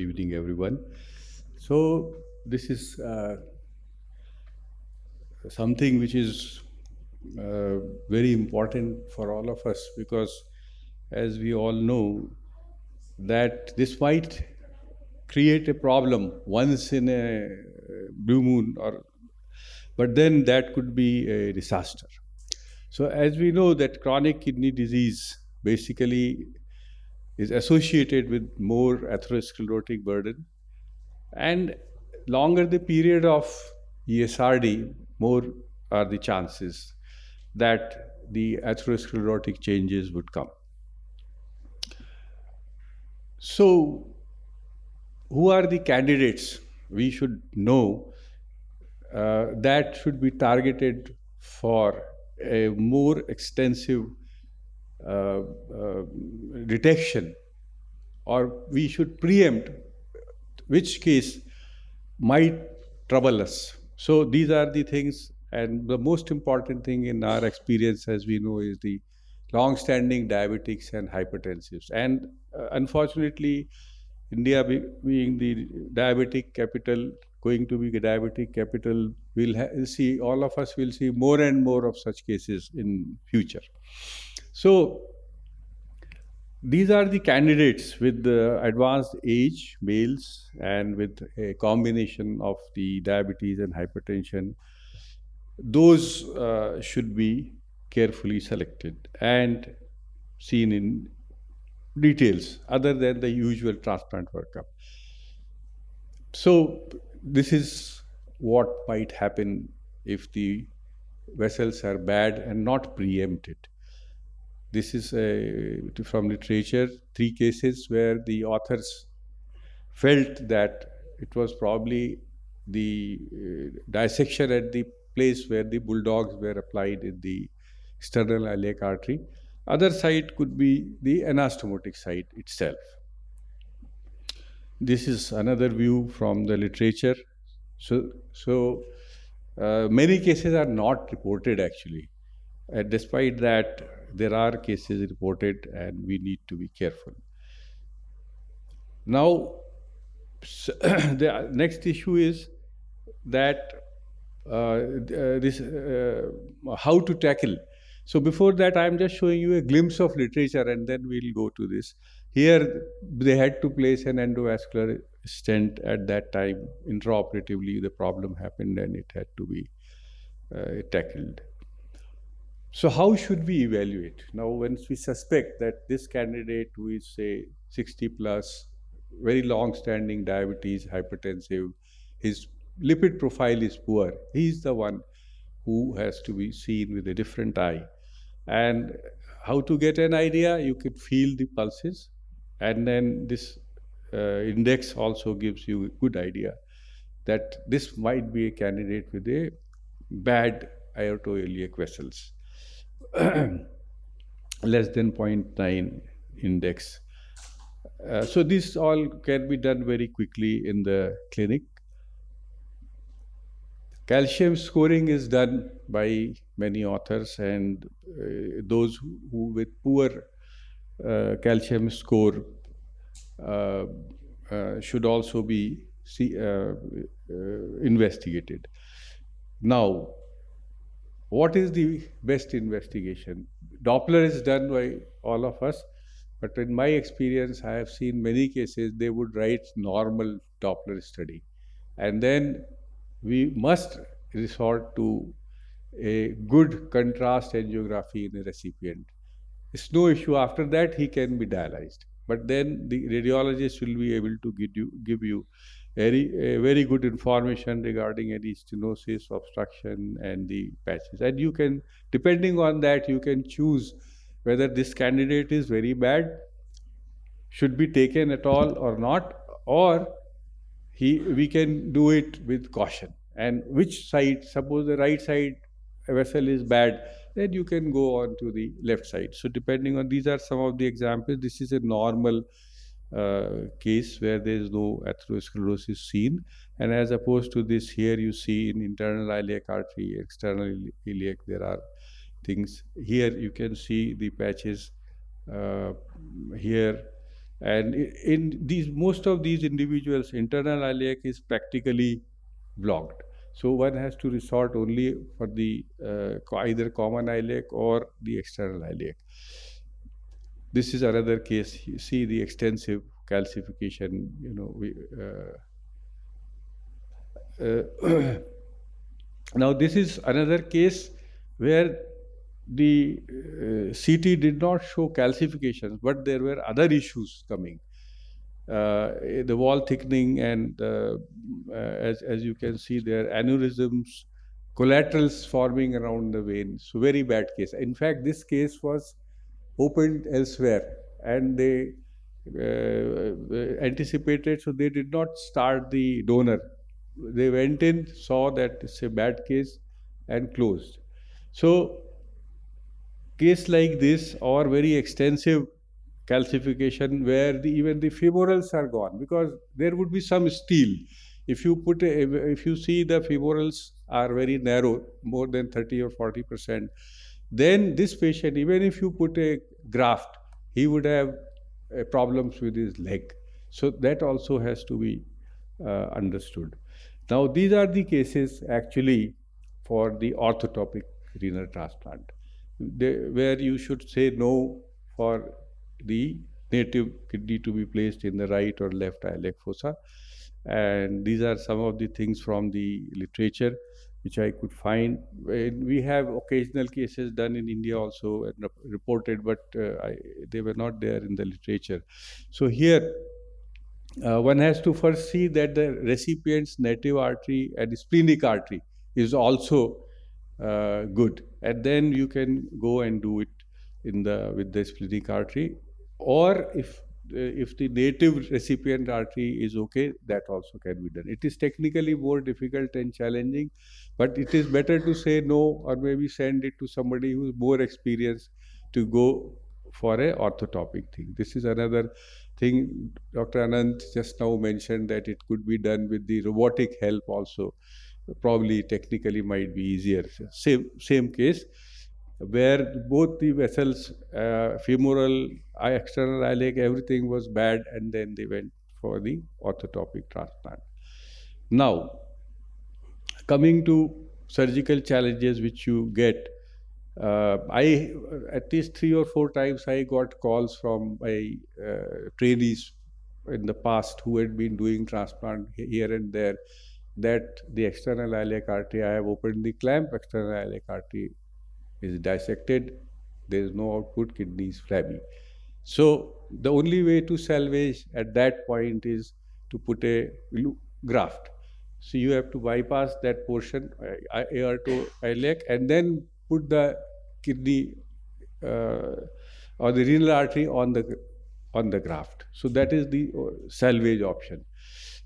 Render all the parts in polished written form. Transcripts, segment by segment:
evening, everyone. So, this is something which is uh, very important for all of us because, as we all know, that this might create a problem once in a blue moon, or but then that could be a disaster. So, as we know, that chronic kidney disease basically is associated with more atherosclerotic burden. And longer the period of ESRD, more are the chances that the atherosclerotic changes would come. So, who are the candidates? We should know that should be targeted for a more extensive uh, uh, detection, or we should preempt which case might trouble us. So these are the things, and the most important thing in our experience, as we know, is the long-standing diabetics and hypertensives. And unfortunately, India being the diabetic capital, going to be the diabetic capital, will see, all of us will see more and more of such cases in future. So these are the candidates with the advanced age, males, and with a combination of the diabetes and hypertension. Those should be carefully selected and seen in details other than the usual transplant workup. So, this is what might happen if the vessels are bad and not preempted. This is from literature, three cases where the authors felt that it was probably the dissection at the place where the bulldogs were applied in the external iliac artery. Other site could be the anastomotic site itself. This is another view from the literature. So many cases are not reported actually. Despite that, there are cases reported, and we need to be careful. Now, the next issue is that this how to tackle. So before that, I am just showing you a glimpse of literature, and then we'll go to this. Here, they had to place an endovascular stent at that time. Intraoperatively, the problem happened, and it had to be tackled. So how should we evaluate? Now, once we suspect that this candidate who is, say, 60 plus, very long standing diabetes, hypertensive, his lipid profile is poor, he's the one who has to be seen with a different eye. And how to get an idea? You could feel the pulses, and then this index also gives you a good idea that this might be a candidate with a bad aortoiliac vessels. Less than zero point 0.9 index. So this all can be done very quickly in the clinic. Calcium scoring is done by many authors, and those who with poor calcium score uh, should also be investigated. Now, what is the best investigation? Doppler is done by all of us, but in my experience, I have seen many cases they would write normal Doppler study, and then we must resort to a good contrast angiography in a recipient. It's no issue. After that, he can be dialyzed. But then the radiologist will be able to give you very good information regarding any stenosis, obstruction, and the patches. And you can, depending on that, you can choose whether this candidate is very bad, should be taken at all or not, or we can do it with caution. And which side? Suppose the right side vessel is bad, then you can go on to the left side. So depending on, these are some of the examples. This is a normal case where there is no atherosclerosis seen, and as opposed to this, here you see in internal iliac artery, external iliac, there are things. Here you can see the patches. Here And in these, most of these individuals, internal iliac is practically blocked. So one has to resort only for the either common iliac or the external iliac. This is another case. You see the extensive calcification. Uh, Now, this is another case where the CT did not show calcifications, but there were other issues coming. The wall thickening, and as you can see, there aneurysms, collaterals forming around the vein. So very bad case. In fact, this case was opened elsewhere, and they anticipated, so they did not start the donor. They went in, saw that it's a bad case, and closed. So case like this, or very extensive calcification where even the femorals are gone, because there would be some steel. If you see the femorals are very narrow, more than 30 or 40%, then this patient, even if you put a graft, he would have problems with his leg. So that also has to be understood. Now, these are the cases actually for the orthotopic renal transplant, where you should say no for the native kidney to be placed in the right or left iliac fossa. And these are some of the things from the literature which I could find. We have occasional cases done in India also and reported, but they were not there in the literature. So here, one has to first see that the recipient's native artery and splenic artery is also good, and then you can go and do it in the with the splenic artery. Or if the native recipient artery is okay, that also can be done. It is technically more difficult and challenging, but it is better to say no, or maybe send it to somebody who is more experienced to go for a orthotopic thing. This is another thing. Dr. Anand just now mentioned that it could be done with the robotic help also. Probably technically might be easier. Same case where both the vessels, femoral, external iliac, everything was bad, and then they went for the orthotopic transplant. Now, coming to surgical challenges which you get, I at least 3 or 4 times I got calls from my trainees in the past who had been doing transplant here and there, that the external iliac artery, I have opened the clamp, external iliac artery is dissected, there is no output, kidney is flabby. So the only way to salvage at that point is to put a graft. So you have to bypass that portion, aortoiliac, and then put the kidney or the renal artery on the graft. So that is the salvage option.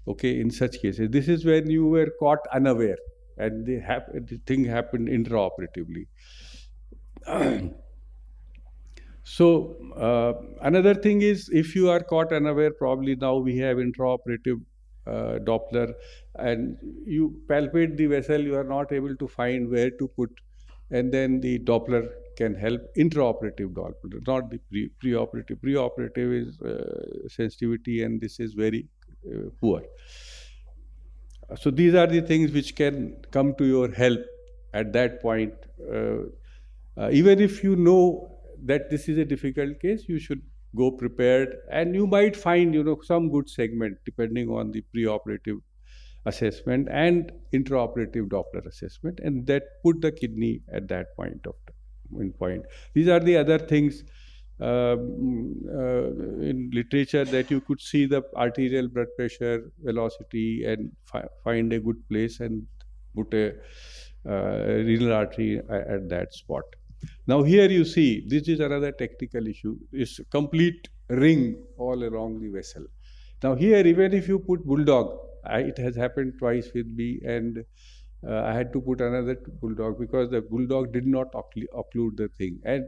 Okay, in such cases, this is when you were caught unaware, and the thing happened intraoperatively. So another thing is, if you are caught unaware, probably now we have intraoperative Doppler, and you palpate the vessel, you are not able to find where to put, and then the Doppler can help. Intraoperative Doppler, not the preoperative. Preoperative is sensitivity, and this is very poor. So these are the things which can come to your help at that point. Even if you know that this is a difficult case, you should go prepared, and you might find some good segment depending on the preoperative assessment and intraoperative Doppler assessment, and that put the kidney at that point. These are the other things in literature, that you could see the arterial blood pressure, velocity, and find a good place and put a renal artery at that spot. Now here you see, this is another technical issue, is complete ring all along the vessel. Now here, even if you put bulldog, it has happened twice with me, and I had to put another bulldog because the bulldog did not occlude the thing. And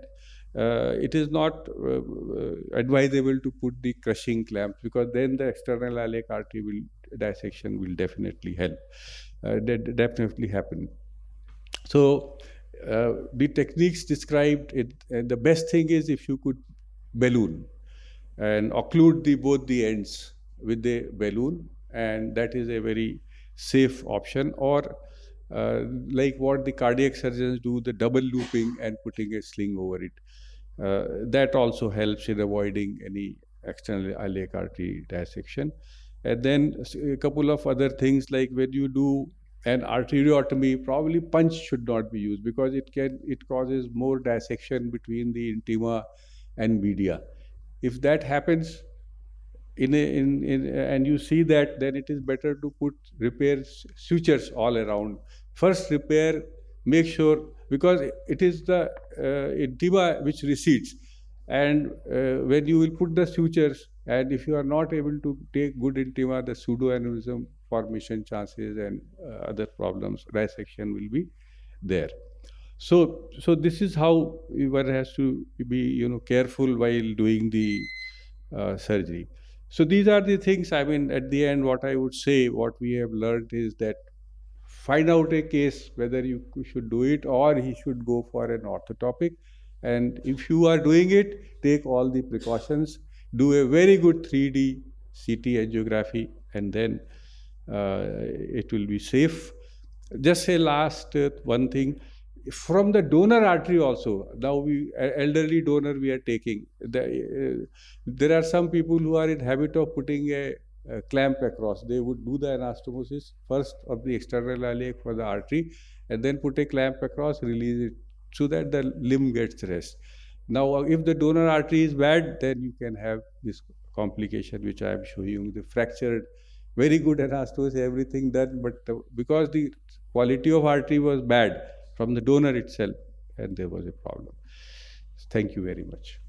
it is not advisable to put the crushing clamps, because then the external iliac artery dissection will definitely help. That definitely happen. So the techniques described, the best thing is if you could balloon. and occlude both the ends with the balloon, and that is a very safe option. Or like what the cardiac surgeons do, the double looping and putting a sling over it. That also helps in avoiding any external iliac artery dissection. And then a couple of other things, like when you do an arteriotomy, probably punch should not be used, because it causes more dissection between the intima and media. If that happens in and you see that, then it is better to put repair sutures all around. First repair, make sure, because it is the intima which recedes, and when you will put the sutures, and if you are not able to take good intima, the pseudoaneurysm formation chances and other problems, dissection will be there. So this is how one has to be, careful while doing the surgery. So these are the things. I mean, at the end, what I would say, what we have learned is that find out a case whether you should do it or he should go for an orthotopic. And if you are doing it, take all the precautions. Do a very good 3D CT angiography, and then it will be safe. Just say last one thing, from the donor artery also. Now we elderly donor we are taking. There are some people who are in habit of putting a clamp across. They would do the anastomosis first of the external iliac for the artery, and then put a clamp across, release it, so that the limb gets rest. Now, if the donor artery is bad, then you can have this complication which I am showing you, the fractured, very good anastomosis, everything done, but because the quality of artery was bad from the donor itself, and there was a problem. Thank you very much.